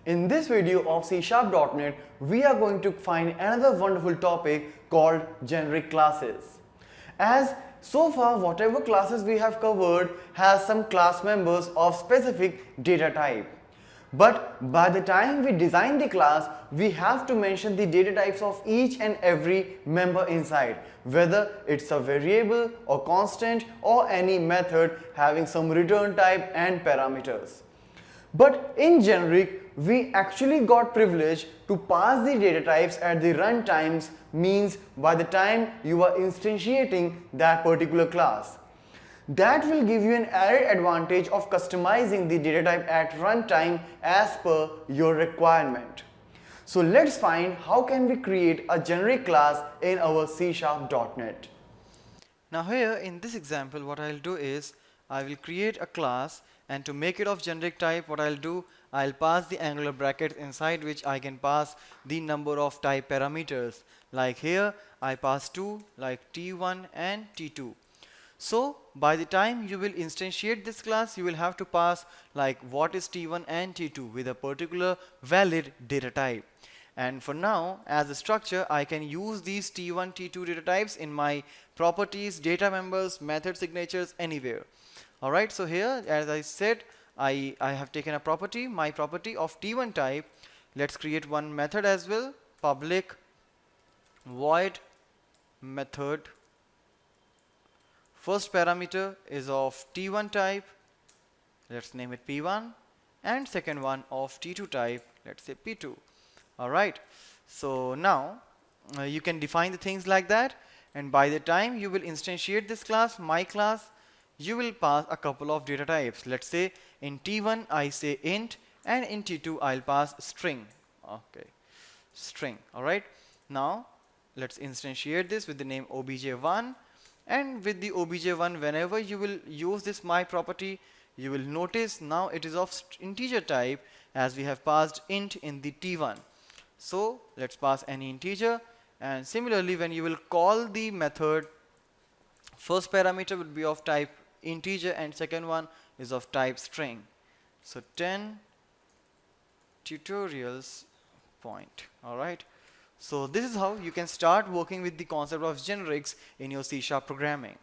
In this video of C#.NET, we are going to find another wonderful topic called generic classes. As so far whatever classes we have covered has some class members of specific data type. But by the time we design the class, we have to mention the data types of each and every member inside, whether it's a variable or constant or any method having some return type and parameters. But in generic, we actually got privilege to pass the data types at the run times, means by the time you are instantiating that particular class. That will give you an added advantage of customizing the data type at runtime as per your requirement. So let's find how can we create a generic class in our C#.NET. Now here in this example what I'll do is I will create a class, and to make it of generic type what I'll do, I'll pass the angular brackets inside which I can pass the number of type parameters. Like here I pass 2 like t1 and t2. So by the time you will instantiate this class, you will have to pass like what is t1 and t2 with a particular valid data type. And for now, as a structure, I can use these t1, t2 data types in my properties, data members, method signatures, anywhere. Alright, so here as I said, I have taken a property, my property of t1 type. Let's create one method as well, public void method. First parameter is of t1 type, let's name it p1, and second one of t2 type, let's say p2. Alright, so now you can define the things like that, and by the time you will instantiate this class, my class, you will pass a couple of data types. Let's say in t1 I say int, and in t2 I'll pass string. Okay, string. Alright, now let's instantiate this with the name obj1. And with the obj1, whenever you will use this my property, you will notice now it is of integer type as we have passed int in the t1. So let's pass any integer, and similarly when you will call the method, first parameter would be of type integer and second one is of type string. So 10 tutorials point. Alright. So this is how you can start working with the concept of generics in your C# programming.